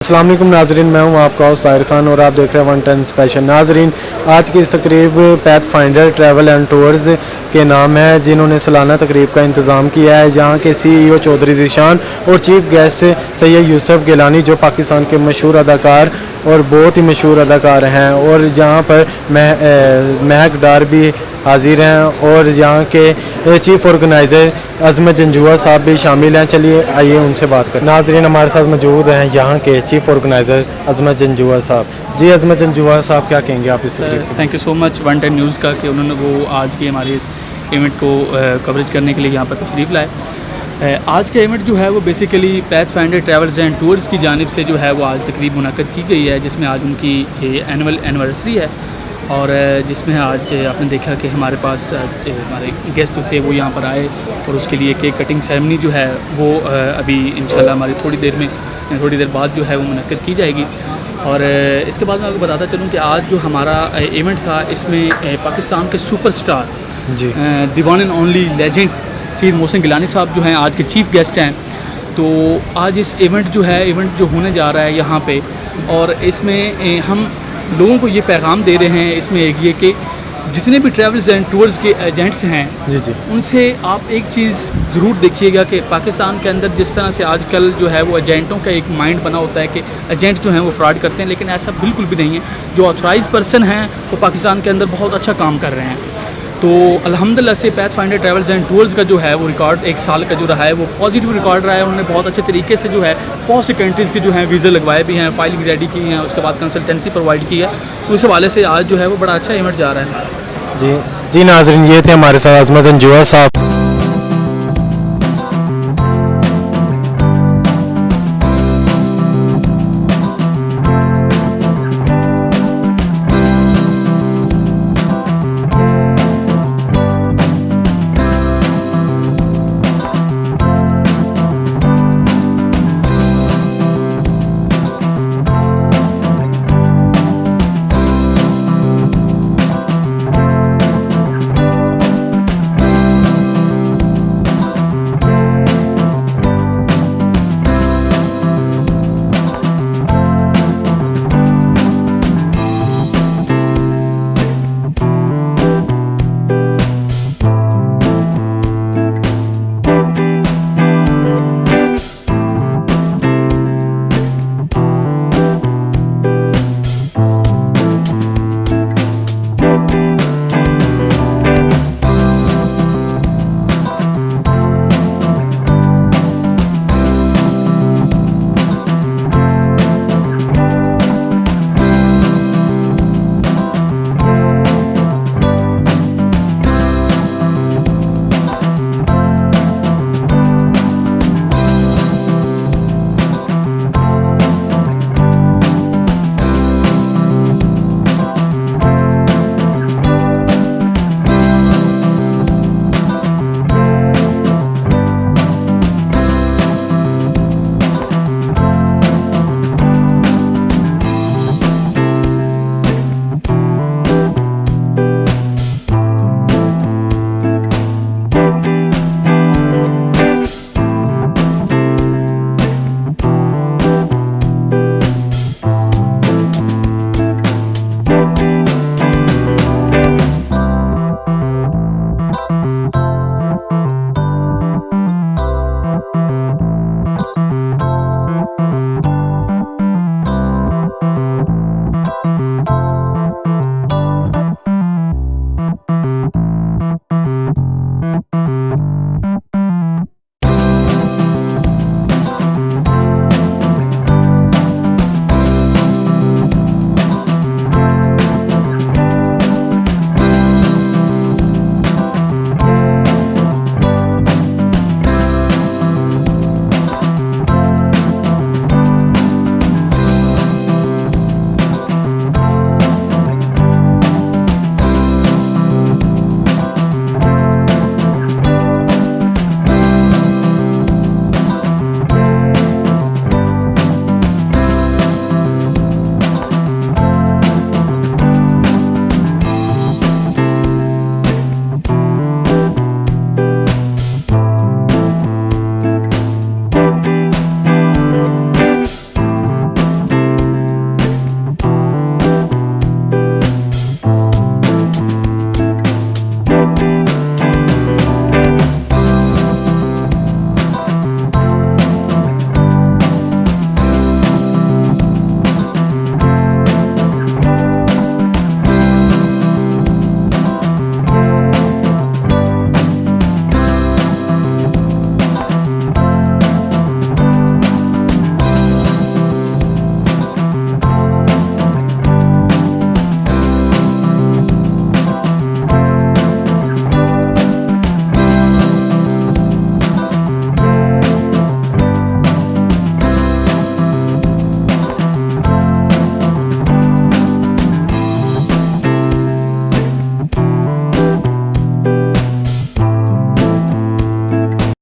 अस्सलाम वालेकुम नाजरीन, मैं हूं आपका होस्ट साहिर खान और आप देख रहे हैं 110 स्पेशल। नाजरीन, आज की इस तकरीब path finder travel and tours के नाम है, जिन्होंने सालाना तकरीब का इंतज़ाम किया है। यहाँ के CEO चौधरी ज़ीशान और चीफ गेस्ट सैयद यूसुफ गिलानी, जो पाकिस्तान के मशहूर अदाकार और बहुत ही मशहूर अदाकार हैं, और जहाँ पर महक डार भी हाजिर हैं, और यहाँ के चीफ़ ऑर्गेनाइज़र अज़मत जंजुआ साहब भी शामिल हैं। चलिए आइए उनसे बात करें। नाजरीन, हमारे साथ मौजूद हैं यहाँ के चीफ़ ऑर्गेनाइज़र अज़मत जंजुआ साहब। जी अज़मत जंजुआ साहब, क्या कहेंगे आप इस तकरीब पर? Thank you so much 110 news का कि उन्होंने वो आज के हमारे इस इवेंट को कवरेज करने के लिए यहाँ पर तशरीफ़ लाए। आज का इवेंट जो है वो basically path finder travels and tours की जानिब से जो है वो आज तकरीब मुनक़्क़द की गई है, जिसमें आज उनकी एनुअल एनिवर्सरी है। और जिसमें आज आपने देखा कि हमारे पास हमारे गेस्ट थे वो यहाँ पर आए, और उसके लिए केक कटिंग सेरेमनी जो है वो अभी इंशाल्लाह हमारी थोड़ी देर बाद जो है वो मुनक़्क़द की जाएगी। और इसके बाद मैं आपको बताता चलूँ कि आज जो हमारा इवेंट था, इसमें पाकिस्तान के superstar ji the one and only legend Syed Mohsin Gilani साहब जो हैं आज के चीफ़ गेस्ट हैं। तो आज इस इवेंट जो होने जा रहा है यहाँ पे, और इसमें हम लोगों को ये पैगाम दे रहे हैं, इसमें एक ये कि जितने भी ट्रैवल्स एंड टूर्स के एजेंट्स हैं, जी उनसे आप एक चीज़ ज़रूर देखिएगा कि पाकिस्तान के अंदर जिस तरह से आजकल जो है वो एजेंटों का एक माइंड बना होता है कि एजेंट जो हैं वो फ्रॉड करते हैं, लेकिन ऐसा बिल्कुल भी नहीं है। जो ऑथराइज पर्सन हैं वो पाकिस्तान के अंदर बहुत अच्छा काम कर रहे हैं। तो अल्हम्दुलिल्लाह से path finder travels and tours का जो है वो रिकॉर्ड एक साल का जो रहा है वो पॉजिटिव रिकॉर्ड रहा है। उन्होंने बहुत अच्छे तरीके से जो है बहुत सी कंट्रीज़ के जो हैं वीज़ा लगवाए भी हैं, फाइलिंग रेडी की हैं, उसके बाद कंसल्टेंसी प्रोवाइड की है। तो इस हवाले से आज जो है वो बड़ा अच्छा इवेंट जा रहा है। जी नाजरीन, ये थे हमारे साथ अज़मत जंजुआ साहब,